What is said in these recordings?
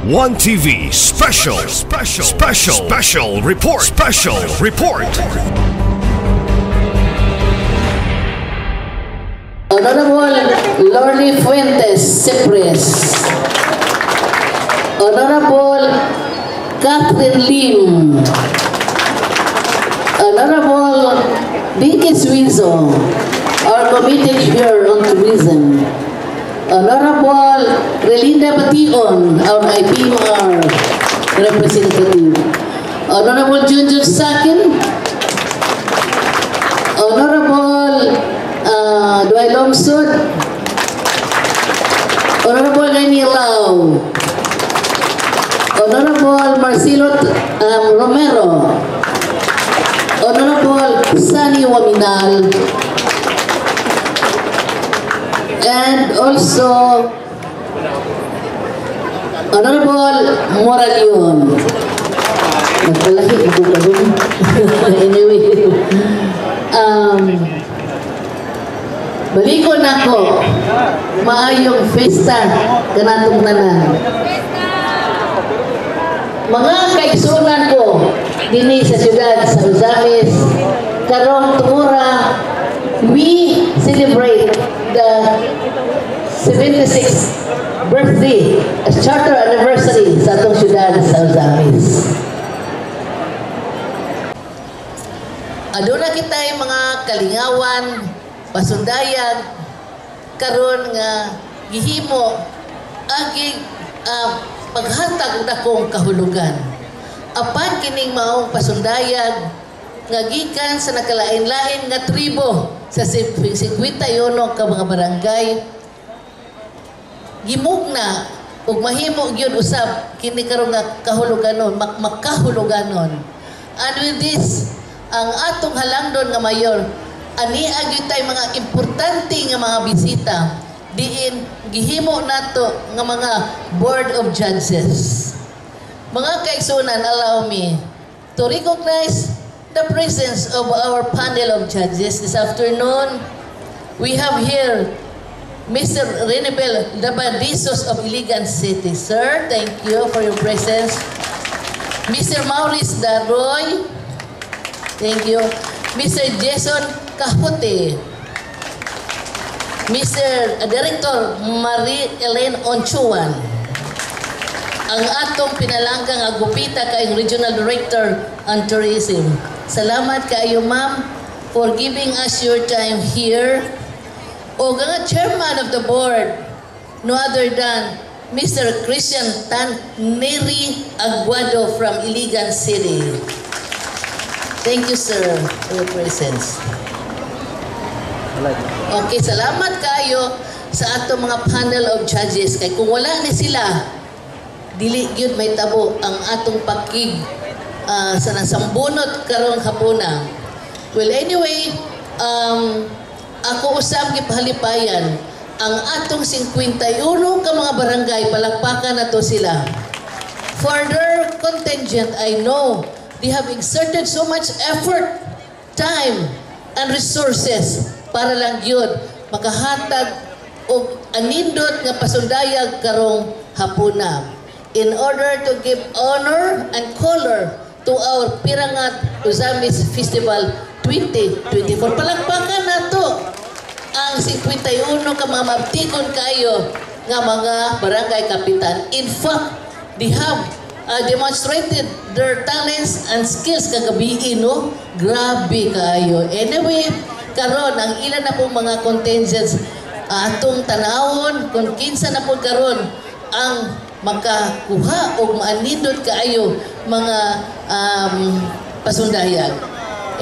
One TV special report. Honorable Lorny Fuentes Cypress, Honorable Catherine Lim, Honorable Vicky Suizo, our committee chair on tourism, Honorable Relinda Bation, our IPMR representative, Honorable Junjun Sakin, Honorable Dwight Lomsud, Honorable Lenny Lau, Honorable Marcelo Romero, Honorable Sunny Waminal, and also Honorable Moralion. Nagpalahi ako ka dun. Anyway, balikon ako maayong festa kanatong tanan. Mga kaigsunan ko dinhi sa siyudad sa Uzamis karong tumura we celebrate the 76th birthday charter anniversary sa atong siyudad sa Uzamis. Aduna kita yung mga kalingawan, pasundayan, karon nga gihimo aging paghatag na kong kahulugan. Apan kining maong pasundayan nga gikan sa nakalain-lain nga tribo sa 51 ka mga barangay, gimugna ug mahimo gyud usab kini karon nga kahuluganon, makahuluganon. And with this, ang atong halangdon nga mayor, ani agyud tay mga importante nga mga bisita diin gihimo nato nga mga board of judges. Mga kaigsunan, allow me to recognize the presence of our panel of judges this afternoon. We have here Mr. Renebel Dabadisos of Iligan City. Sir, thank you for your presence. Mr. Maurice Daroy, thank you. Mr. Jason Kahote, Mr. Director Marie-Elaine Onchuan, ang atong pinalanggang agupita kay Regional Director on Tourism. Salamat kayo, ma'am, for giving us your time here. O nga chairman of the board, no other than Mr. Christian Neri Aguado from Iligan City. Thank you, sir, for your presence. Okay, salamat kayo sa atong mga panel of judges. Kay kung wala ni sila, dili gyud may tabo ang atong pakig sa nasambunot karong hapuna. Well, anyway, ako usab gipahalipayan ang atong 51 ka mga barangay, palakpakan nato sila. For their contingent, I know they have exerted so much effort, time, and resources para lang yun makahatag o anindot nga pasundayag karong hapuna in order to give honor and color to our Pirangat Uzamis Festival 2024. Palakpakan nato ang 51 ka mga mabtikon kayo nga mga barangay kapitan. In fact, they have demonstrated their talents and skills kagabi, no? Grabe kayo. Anyway, karon ang ilan na pong mga contingents atong tanawon kung kinsa na po karon ang makakuha o maanindot kaayo mga pasundayag.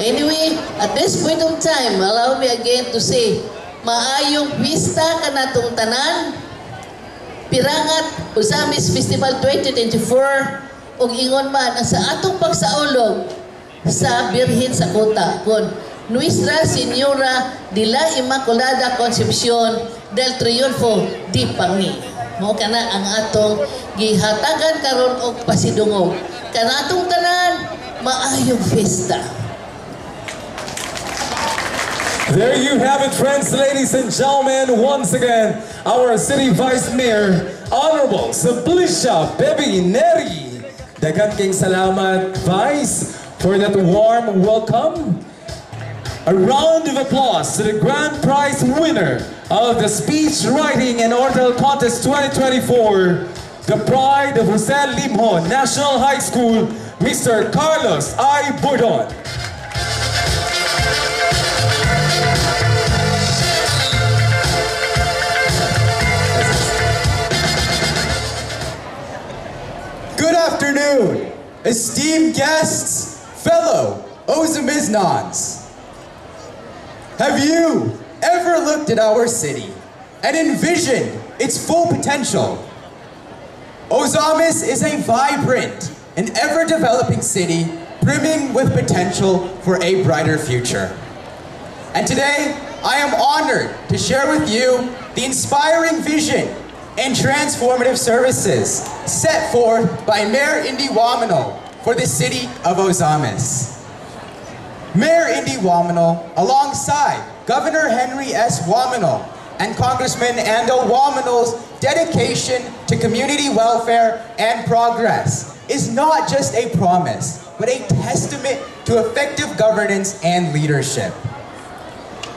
Anyway, at this point of time, allow me again to say, maayong pista kanatong tanan, Pirangat Uzamis Festival 2024, ug ingon man ang sa atong pagsaulog sa Birhen sa Kota kon Nuestra Señora de la Inmaculada Concepción del Triunfo di Pangi. Mo kana ang atong gihatagan karon og pasidungog. Kanatong tanan, maayong fiesta. There you have it, friends, ladies and gentlemen. Once again, our City Vice Mayor, Honorable Simplicia Bebe Neri. Daghang king salamat, Vice, for that warm welcome. A round of applause to the grand prize winner of the Speech Writing and Oral Contest 2024, the pride of Jose Limon National High School, Mr. Carlos I. Bordon. Good afternoon, esteemed guests, fellow Ozamiznons. Have you ever looked at our city and envisioned its full potential? Ozamis is a vibrant and ever-developing city brimming with potential for a brighter future. And today, I am honored to share with you the inspiring vision and transformative services set forth by Mayor Indy Wamino for the city of Ozamis. Mayor Indy Wamino, alongside Governor Henry S. Wamino and Congressman Ando Wamino's dedication to community welfare and progress, is not just a promise, but a testament to effective governance and leadership.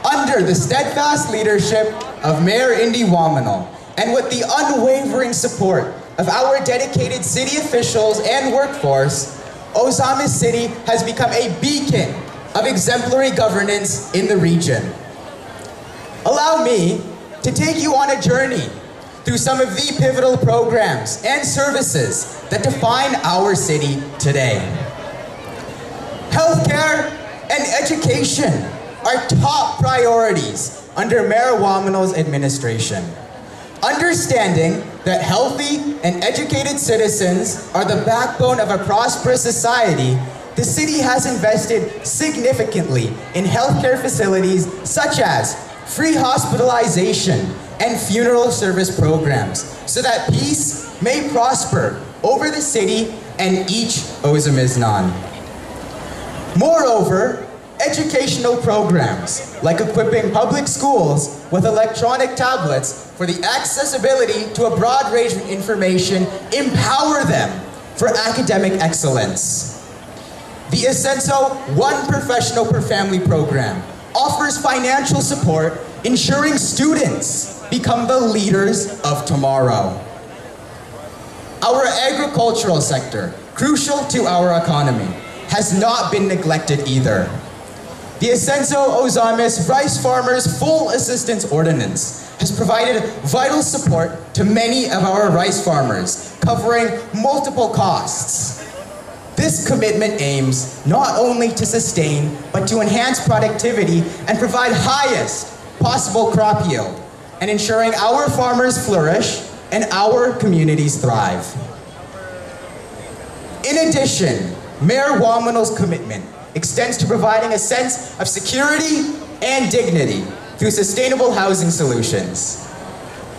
Under the steadfast leadership of Mayor Indy Wamino, and with the unwavering support of our dedicated city officials and workforce, Ozamis City has become a beacon of exemplary governance in the region. Allow me to take you on a journey through some of the pivotal programs and services that define our city today. Healthcare and education are top priorities under Mayor Wamino's administration. Understanding that healthy and educated citizens are the backbone of a prosperous society, the city has invested significantly in healthcare facilities such as free hospitalization and funeral service programs so that peace may prosper over the city and each Ozamiznon. Moreover, educational programs like equipping public schools with electronic tablets for the accessibility to a broad range of information empower them for academic excellence. The Ascenso One Professional Per Family program offers financial support, ensuring students become the leaders of tomorrow. Our agricultural sector, crucial to our economy, has not been neglected either. The Ascenso Ozamis Rice Farmers Full Assistance Ordinance has provided vital support to many of our rice farmers, covering multiple costs. This commitment aims not only to sustain, but to enhance productivity and provide highest possible crop yield, and ensuring our farmers flourish and our communities thrive. In addition, Mayor Wamino's commitment extends to providing a sense of security and dignity through sustainable housing solutions.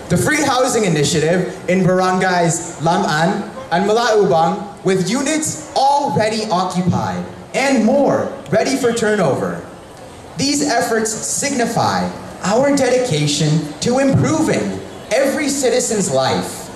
The Free Housing Initiative in barangays Laman and Malaubang, with units already occupied and more ready for turnover. These efforts signify our dedication to improving every citizen's life.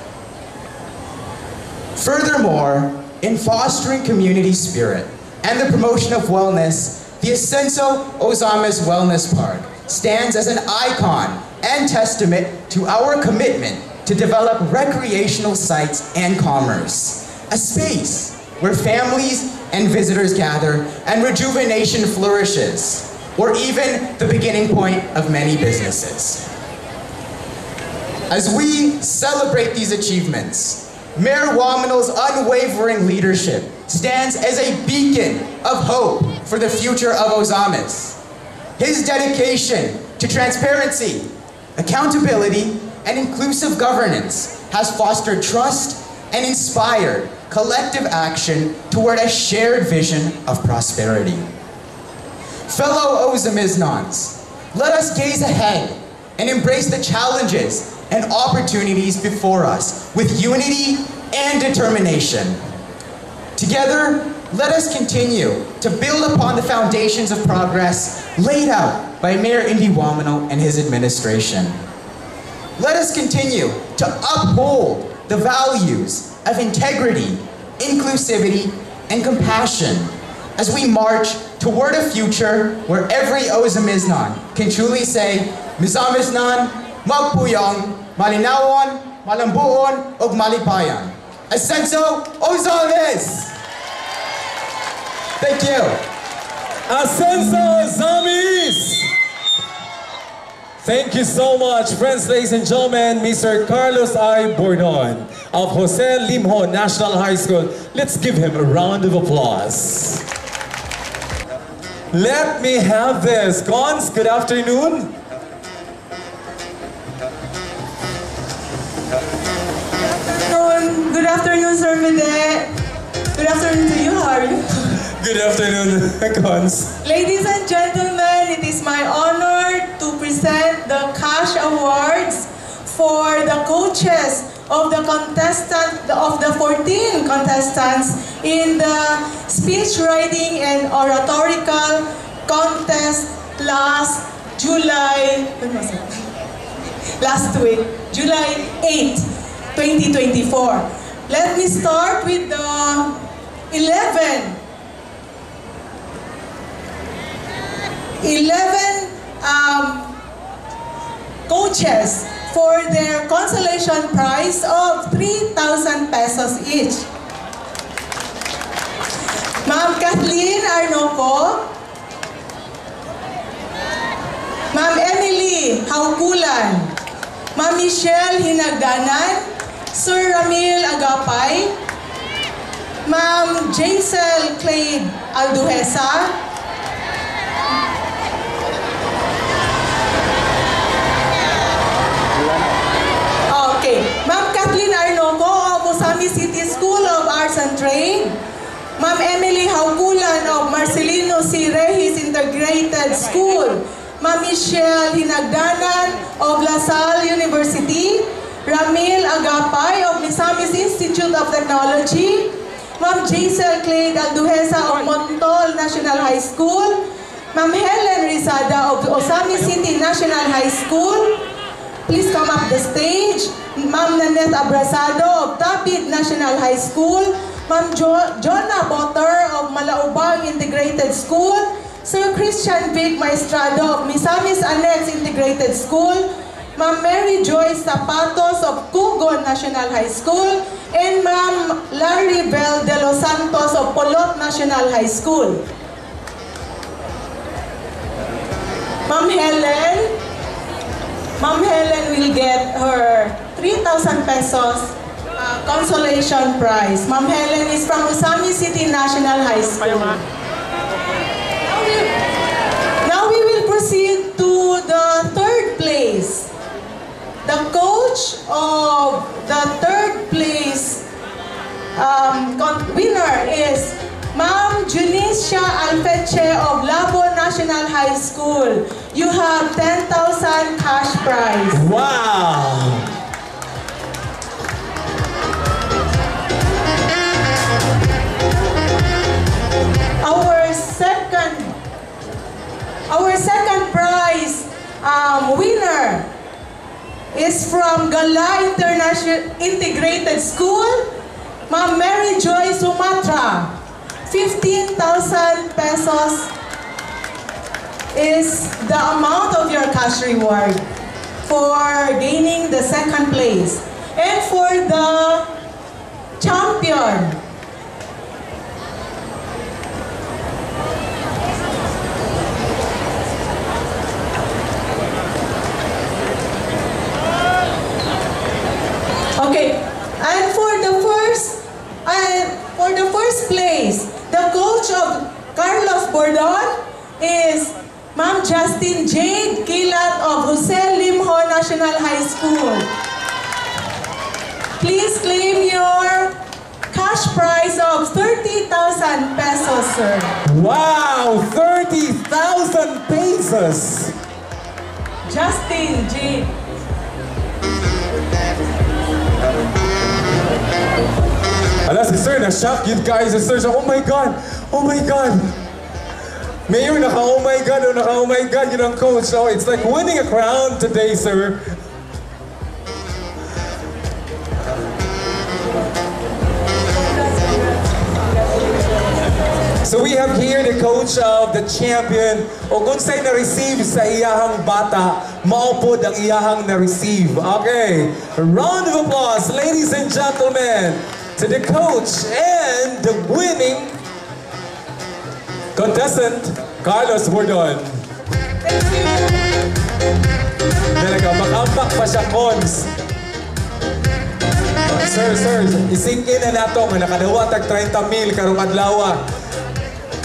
Furthermore, in fostering community spirit and the promotion of wellness, the Ascenso Ozamis Wellness Park stands as an icon and testament to our commitment to develop recreational sites and commerce, a space where families and visitors gather and rejuvenation flourishes, or even the beginning point of many businesses. As we celebrate these achievements, Mayor Wamino's unwavering leadership stands as a beacon of hope for the future of Ozamis. His dedication to transparency, accountability, and inclusive governance has fostered trust and inspired collective action toward a shared vision of prosperity. Fellow Ozamiznons, let us gaze ahead and embrace the challenges and opportunities before us with unity and determination. Together, let us continue to build upon the foundations of progress laid out by Mayor Indy Wamino and his administration. Let us continue to uphold the values of integrity, inclusivity, and compassion as we march toward a future where every Ozamisnon can truly say, Misamisnan, magpuyang, malinawon, malambuon, ug malipayan. Ascenso Ozamis! Thank you. Ascenso Ozamis! Thank you so much, friends, ladies and gentlemen, Mr. Carlos I. Bordon of Jose Limho National High School. Let's give him a round of applause. Let me have this. Cons, good afternoon. Good afternoon, Sir Mide. Good afternoon to you. How are you? Good afternoon, Cons. Ladies and gentlemen, it is my honor to present the cash awards for the coaches of the 14 contestants in the speech writing and oratorical contest last week, July 8, 2024. Let me start with the 11 coaches for their consolation prize of 3,000 pesos each. Ma'am Kathleen Arnoco, Ma'am Emily Haukulan, Ma'am Michelle Hinagdanan, Sir Ramil Agapay, Ma'am Jaisel Clade Alduhesa, Ma'am Kathleen Arnoco of Osami City School of Arts and Trade, Ma'am Emily Haukulan of Marcelino C. Reyes Integrated School, Ma'am Michelle Hinagdanan of La Salle University, Ramil Agapay of Misamis Institute of Technology, Ma'am Jaisel Clade Alduhesa of Montol National High School, Ma'am Helen Rizada of Osami City National High School. Please come up the stage. Ma'am Nanette Abrasado of Tapid National High School, Ma'am Jonah Botter of Malaubang Integrated School, Sir Christian Vic Maestrado of Misamis Annex Integrated School, Ma'am Mary Joyce Zapatos of Cugon National High School, and Ma'am Larry Bell de los Santos of Polot National High School. Ma'am Helen will get her 3,000 pesos consolation prize. Ma'am Helen is from Osami City National High School. Now we will proceed to the third place. The coach of the third place winner is Ma'am Junicia Alfeche of Labo National High School. You have 10,000 cash prize. Wow! Our second prize winner is from Gala International Integrated School, Ma'am Mary Joy Sumatra. 15,000 pesos is the amount of your cash reward for gaining the second place. And for the champion, okay, and for the first place, the coach of Carlos Bordon is Ma'am Justine Jade Kilat of Jose Limho National High School. Please claim your cash prize of 30,000 pesos, sir. Wow! 30,000 pesos! Justine Jade. Alas, si Sir, na-shock you guys. Si Sir, oh my God! Oh my God! Mayor, oh my God, oh my God, yun ang coach. So it's like winning a crown today, sir. So we have here the coach of the champion. O kung sa'y na-receive sa iyahang bata, maupod ang iyahang na-receive. Okay, a round of applause, ladies and gentlemen, to the coach and the winning contestant, Carlos Bordon. Talaga, makambak pa siya, Cons. Sir, ising in na nato nga nakadawa tag 30,000 karong adlaw.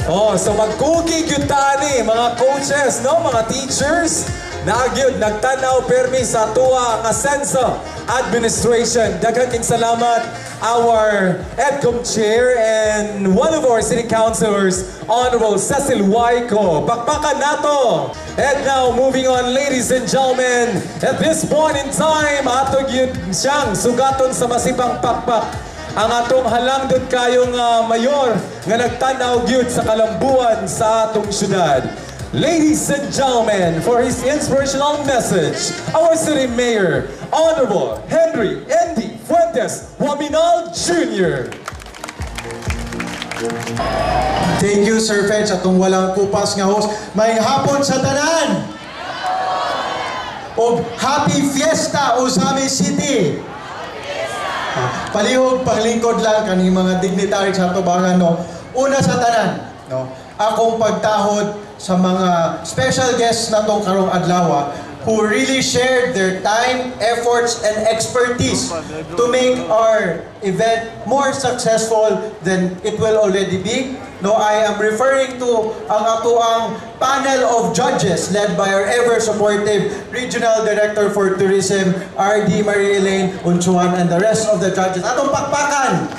Oh, so magkugig yun tani, mga coaches, no, mga teachers, nagyod, nagtanaw permi sa tuwa ang Asenso Administration. Daghang king salamat, our EDCOM Chair and one of our City Councilors, Honorable Cecil Waiko. Pakpakan nato! And now, moving on, ladies and gentlemen, at this point in time, atog yun siyang sugaton sa masipang pakpak. Ang atong halangdot kayong mayor nga nagtanaw gyud sa kalambuan sa atong syudad. Ladies and gentlemen, for his inspirational message, our City Mayor, Honorable Henry Andy Fuentes Waminal Jr. Thank you, Sir Fetch, atong walang kupas nga host. May hapon sa tanan! O Happy Fiesta, Ozami City! Palihog, paglingkod lang kaning mga dignitary sa tubangan, no? Una sa tanan, no? Akong pagtahod sa mga special guests na tong karong adlaw who really shared their time, efforts, and expertise to make our event more successful than it will already be. No, I am referring to ang atuang panel of judges led by our ever-supportive Regional Director for Tourism, R.D. Marie Elaine Unchuan, and the rest of the judges. Atong pakpakan!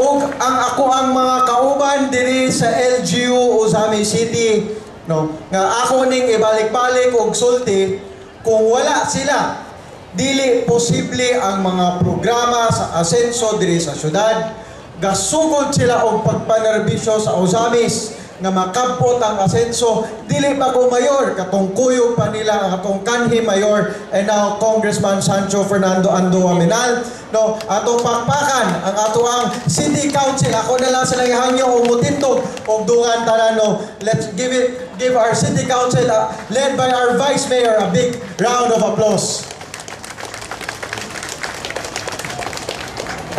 O ang ako ang mga kauban diri sa LGU Ozami City, no, nga ako ning ibalik-balik og sulti, kung wala sila, dili posible ang mga programa sa Asenso diri sa syudad. Gasugod sila og pagpanerbisyo sa Ozamis nga makabot ang Asenso. Dili pa ko mayor, katong kuyog pa nila ang atong kanhi mayor and now Congressman Sancho Fernando Ando Waminal. No, atong pakpakan ang ato ang City Council. Ako na lang sila ihangyo o mutintog og dungan tanan, no. Let's give our City Council led by our Vice Mayor a big round of applause.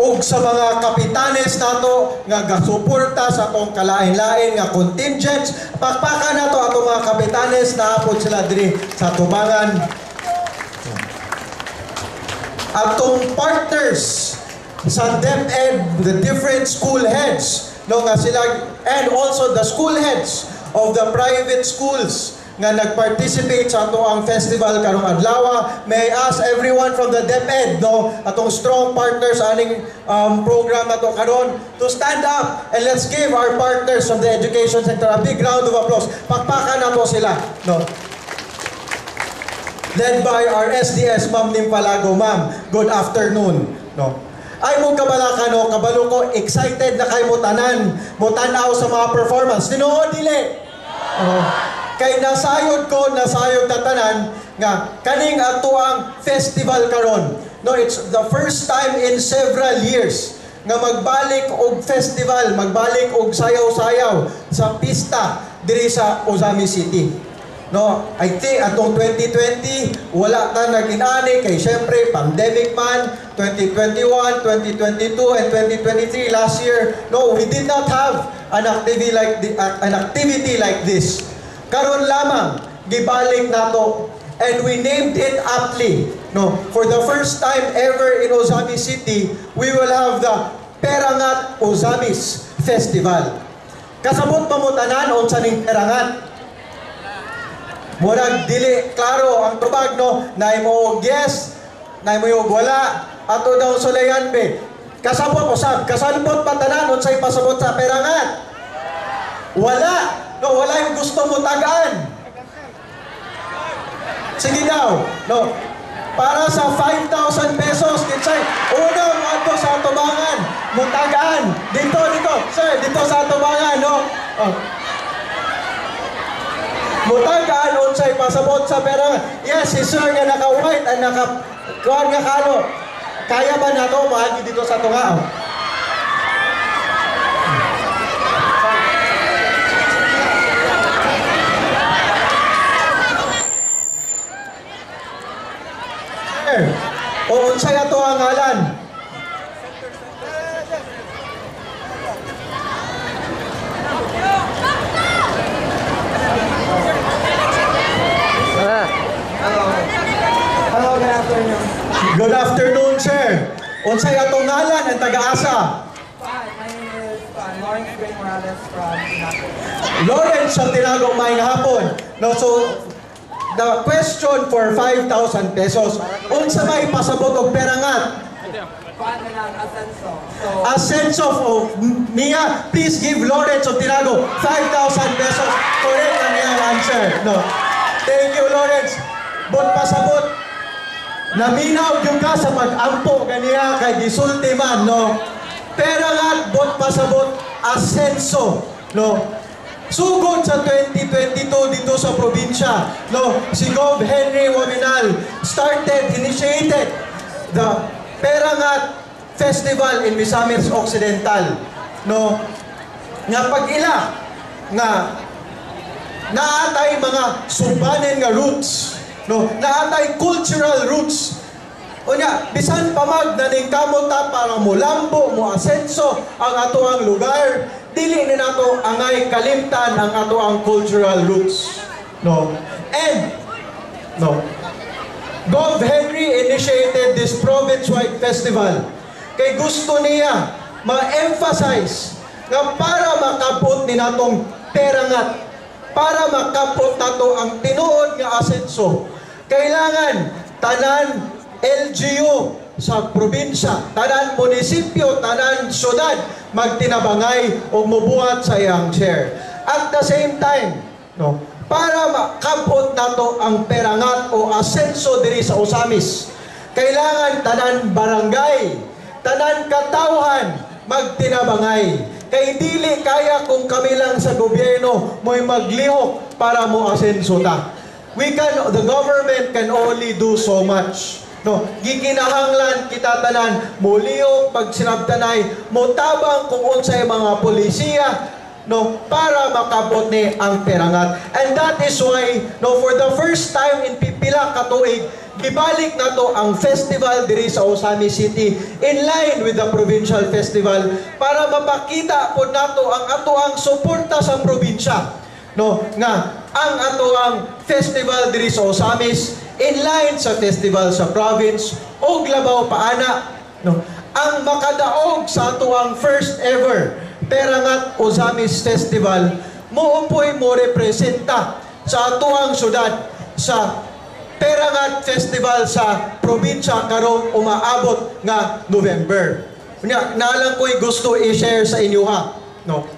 Og sa mga kapitanes nato nga gasuporta sa atong kalain-lain nga contingents, pakpakan nato atong mga kapitanes na apod sila diri sa tubangan. Atong partners sa DepEd, the different school heads, no, nga sila, and also the school heads of the private schools nga nag-participate sa atong festival karong adlaw. May I ask everyone from the DepEd, no, atong strong partners aning program na to karon, to stand up and let's give our partners from the education sector a big round of applause. Pakpakan na to sila, no. Led by our SDS, Ma'am Nimpalago. Ma'am, good afternoon, no. Ay mong kabalaka, no, kabalo ko, excited na kayo mo tanan, mo tanaw sa mga performance. Tinuod dili. Kay nasayod na tanan nga kaning ato ang festival karon. No, it's the first time in several years nga magbalik og festival, magbalik og sayaw-sayaw sa pista diri sa Ozami City. No, I think atong 2020 wala ta nag-inani kay syempre pandemic man. 2021, 2022 and 2023 last year, no, we did not have an activity like this. Karon lamang gibalik nato, and we named it aptly, no, for the first time ever in Ozami City, we will have the Perangat Ozamis Festival. Kasabot pa mo tanan unsa ning Perangat? Murag dili klaro ang tubag, no, naay mo yes, naay mo og wala, ato daw sulayan be. Kasabot usab, kasalbot pa tanan unsay pasabot sa Perangat? Wala. No, wala yung gusto mo tagaan. Sige daw. No. Para sa 5,000 pesos, kinsay, unang ato sa tubangan, mutagaan. Dito. Sir, dito sa tubangan, no? Oh. Mutagaan, unsay pasabot sa pera. Yes, si sir nga naka-white at naka-kuhan nga kano. Kaya ba na to, mahagi dito sa tunga? O unsay ato ang ngalan? Hello, good afternoon. Good afternoon, sir. Unsay ato ngalan ang taga-asa? Hi, my name is Lawrence Gray Morales from Tinaco. Lawrence sa Tinago, maayong hapon. No, so, the question for 5,000 pesos, unsa may pasabot og perangat? Paano lang, Asenso. So, Asenso of Mia, please give Lawrence of Tinago 5,000 pesos. Correct ang iyang answer. No. Thank you, Lawrence. But pasabot, naminaw yung ka sa pag-ampo ganiya kay gisulti man, no? Perangat, but pasabot, Asenso, no? Sugod sa 2022 dito sa probinsya, no? Si Gov. Henry Waminal initiated the Perangat Festival in Misamis Occidental, no? Nga pag-ila nga naatay mga subanen nga roots, no? Naatay cultural roots. Unya, bisan pamag naning kamota para mo lambo, mo asenso ang ato ang lugar, dili ni nato angay kalimtan ang ato ang cultural roots, no? And no, Gov. Henry initiated this province-wide festival kay gusto niya ma-emphasize nga para makabot ni natong perangat, para makabot nato ang tinuod nga asenso, kailangan tanan LGU sa probinsya, tanan munisipyo, tanan syudad magtinabangay o mubuhat sa iyang share. At the same time, no, para makabot nato ang perangat o asenso diri sa Osamis, kailangan tanan barangay, tanan katawhan magtinabangay. Kay dili kaya kung kami lang sa gobyerno mo'y maglihok para mo asenso ta. The government can only do so much. No, gikinahanglan kita tanan muliyok pag sinabtanay mo tabang kung unsay mga polisiya, no, para makabot ni ang perangat. And that is why, no, for the first time in pipila ka tuig, gibalik na to ang festival diri sa Osamis City in line with the provincial festival para mapakita po nato ang ato ang suporta sa probinsya, no, nga ang ato ang festival diri sa Osamis in line sa festival sa province o Labaw paana, no, ang makadaog sa ato ang first ever Perangat Osamis Festival muupoy mo representa sa ato ang syudad sa Perangat Festival sa probinsya karong umaabot nga November. Naalang ko'y gusto i-share sa inyo ha, no,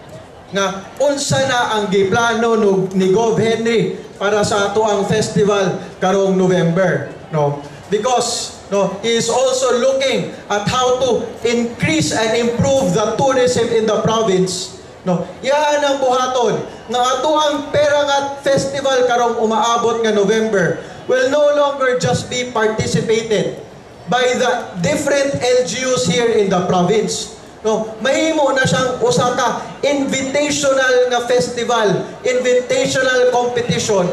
nga unsa na ang giplano ni Gov. Henry para sa ato ang festival karong November, no? Because no, he is also looking at how to increase and improve the tourism in the province, no? Yan ang buhaton nga ato ang Perangat Festival karong umaabot nga November will no longer just be participated by the different LGUs here in the province. No, mahimo na siyang usa ka invitational nga festival, invitational competition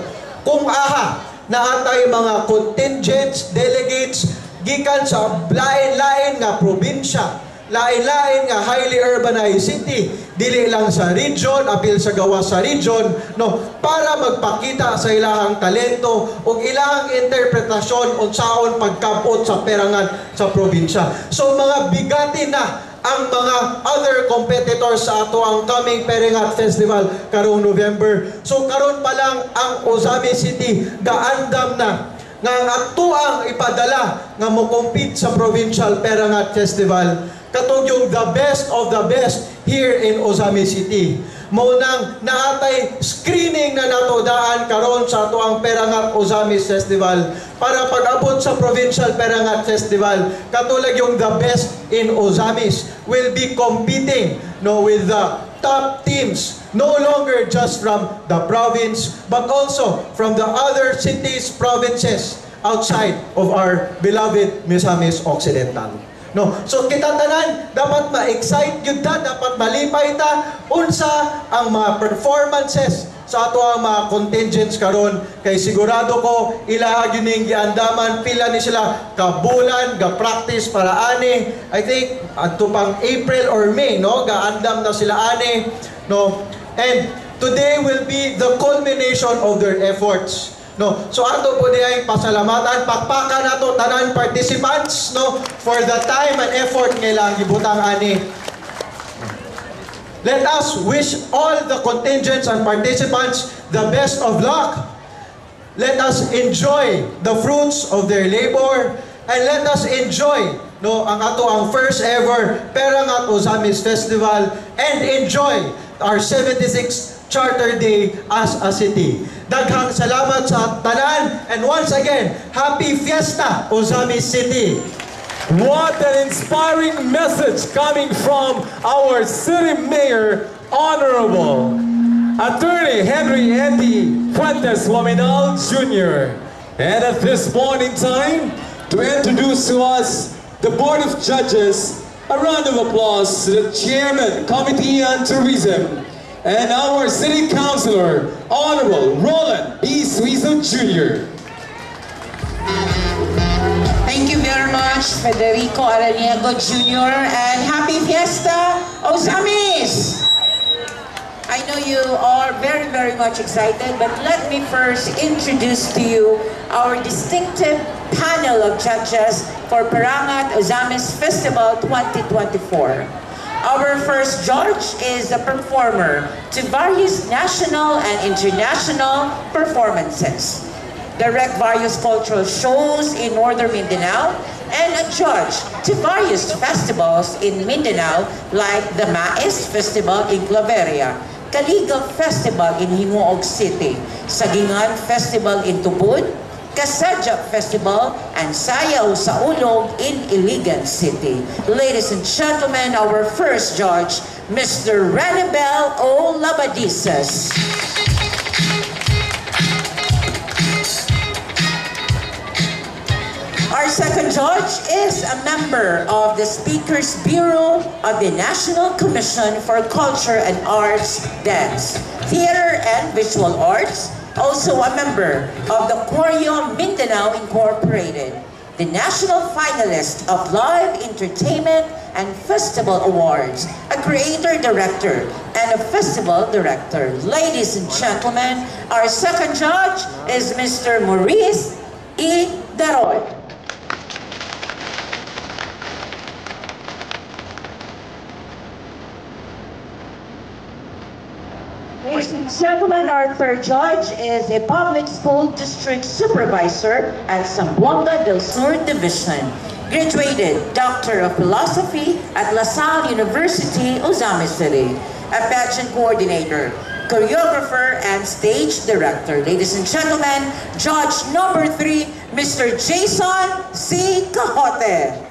kung aha naatay mga contingents, delegates gikan sa lain-lain nga probinsya, lain-lain nga highly urbanized city, dili lang sa region, apil sa gawas sa region, no, para magpakita sa ilahang talento o ilahang interpretasyon unsaon pagkabot sa perangan sa probinsya. So mga bigatin na ang mga other competitors sa ato ang coming Perangat Festival karong November. So karon pa lang ang Osamis City gaandam na nga ang ato ang ipadala nga mo compete sa Provincial Perangat Festival katong yung the best of the best here in Osamis City. Mo nang naatay screening na nato daan karon sa ato ang Perangat Osamis Festival para pag-abot sa Provincial Perangat Festival katulag yung the best in Osamis will be competing, no, with the top teams no longer just from the province but also from the other cities, provinces outside of our beloved Misamis Occidental. No, so kita tanan dapat ma-excite gyud ta, dapat malipay ta unsa ang mga performances sa ato ang mga contingents karon kay sigurado ko ilaha gyud ning giandaman pila ni sila ka bulan ga practice para ani. I think adto pang April or May, no, gaandam na sila ani, no. And today will be the culmination of their efforts. No, so ato po diay pasalamatan, pakpakan nato tanan participants, no, for the time and effort nga gibutang ani. Let us wish all the contingents and participants the best of luck. Let us enjoy the fruits of their labor and let us enjoy, no, ang ato ang first ever Perangat Ozamis Festival and enjoy our 76th Charter Day as a city. Daghang salamat sa tanan, and once again, Happy Fiesta, Ozamis City! What an inspiring message coming from our City Mayor, Honorable Attorney Henry Andy Fuentes Laminal Jr. And at this point in time, to introduce to us the Board of Judges, a round of applause to the Chairman, Committee on Tourism, and our City Councilor, Honorable Roland B. Suizo Jr. Thank you very much, Federico Araniego Jr. and Happy Fiesta, Ozamis! I know you are very, very much excited, but let me first introduce to you our distinctive panel of judges for Perangat Ozamis Festival 2024. Our first judge is a performer to various national and international performances, direct various cultural shows in northern Mindanao, and a judge to various festivals in Mindanao like the Mais Festival in Claveria, Kaligag Festival in Hingoog City, Sagingan Festival in Tubod, Kasadjak Festival, and Sayaw sa Ulog in Iligan City. Ladies and gentlemen, our first judge, Mr. Ranibel O. Labadisas. Our second judge is a member of the Speakers Bureau of the National Commission for Culture and Arts, Dance, Theater and Visual Arts, also a member of the Choreo Mindanao Incorporated, the national finalist of Live Entertainment and Festival Awards, a creator-director, and a festival director. Ladies and gentlemen, our second judge is Mr. Maurice E. Daroy. Ladies and gentlemen, our third judge is a public school district supervisor at Zamboanga del Sur Division, graduated Doctor of Philosophy at La Salle University, Ozamis City, a pageant coordinator, choreographer, and stage director. Ladies and gentlemen, judge number 3, Mr. Jason C. Cajote.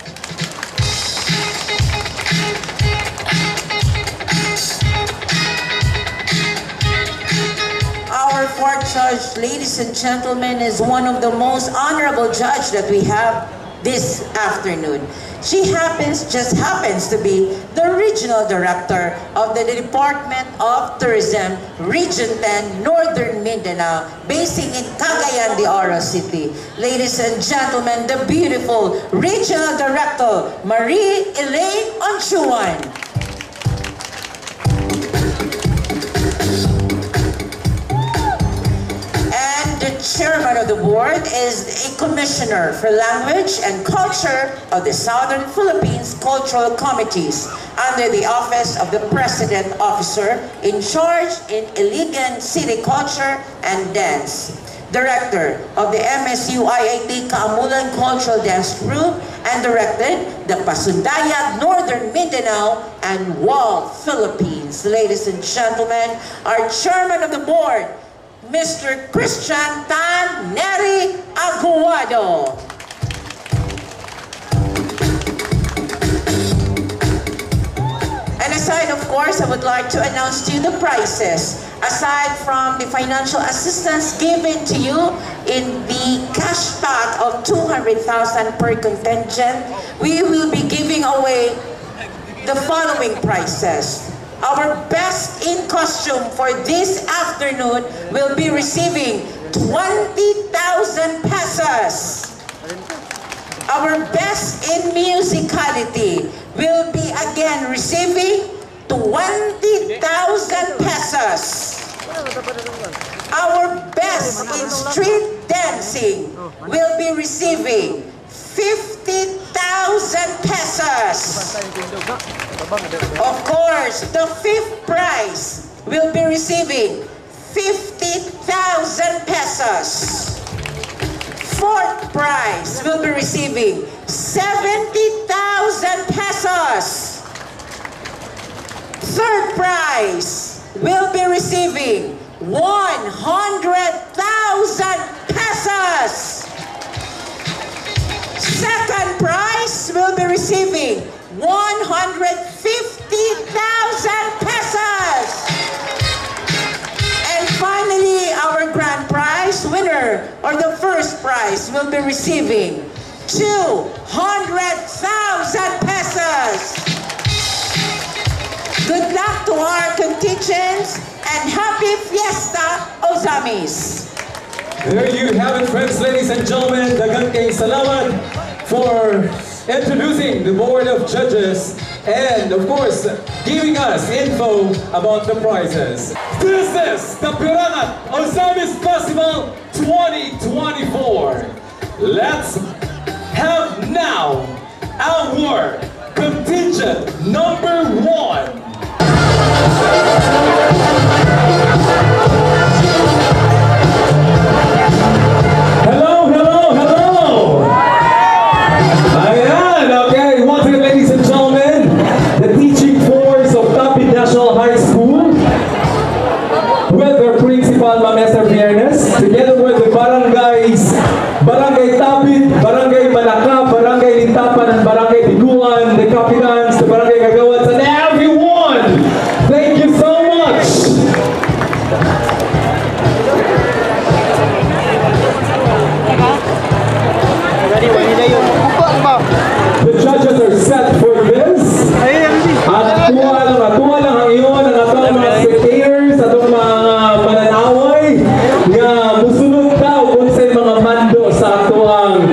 Our fourth judge, ladies and gentlemen, is one of the most honorable judge that we have this afternoon. She just happens to be the regional director of the Department of Tourism, Region 10, Northern Mindanao, basing in Cagayan de Oro City. Ladies and gentlemen, the beautiful regional director, Marie Elaine Onchuan. Chairman of the board is a commissioner for language and culture of the Southern Philippines Cultural Committees under the office of the President Officer in charge in Iligan City Culture and Dance. Director of the MSU IIT Kaamulan Cultural Dance Group and directed the Pasundayag Northern Mindanao and WAL Philippines. Ladies and gentlemen, our chairman of the board, Mr. Christian Tan Neri Aguado. And aside, of course, I would like to announce to you the prizes. Aside from the financial assistance given to you in the cash pot of 200,000 per contingent, we will be giving away the following prizes. our best in costume for this afternoon will be receiving 20,000 pesos. Our best in musicality will be again receiving 20,000 pesos. Our best in street dancing will be receiving 50,000 pesos. Of course, the fifth prize will be receiving 50,000 pesos. Fourth prize will be receiving 70,000 pesos. Third prize will be receiving 100,000 pesos. Second prize will be receiving 150,000 pesos. And finally, our grand prize winner, or the first prize, will be receiving 200,000 pesos. Good luck to our contingents and happy Fiesta Ozamis! There you have it, friends, ladies and gentlemen. Daghang kayong salamat for introducing the board of judges and, of course, giving us info about the prizes. This is the Piranat Ozamis Festival 2024. Let's have now our contingent number 1. Hello, hello, hello! Ayan, okay. Once again, ladies and gentlemen, the teaching force of Tapit National High School with their principal, Ma'am Esther Viernes, together with the barangays, Barangay Tapit, Barangay Malaka, Barangay Lintapan, and Barangay Tiguan, the capitans, the Barangay Gagawats, and everyone! Thank you so much! The judges are set for this. At tuwa lang ang iyon ang atong mga spectators, atong mga mananaway nga musunod daw kung sa mga mando sa atuang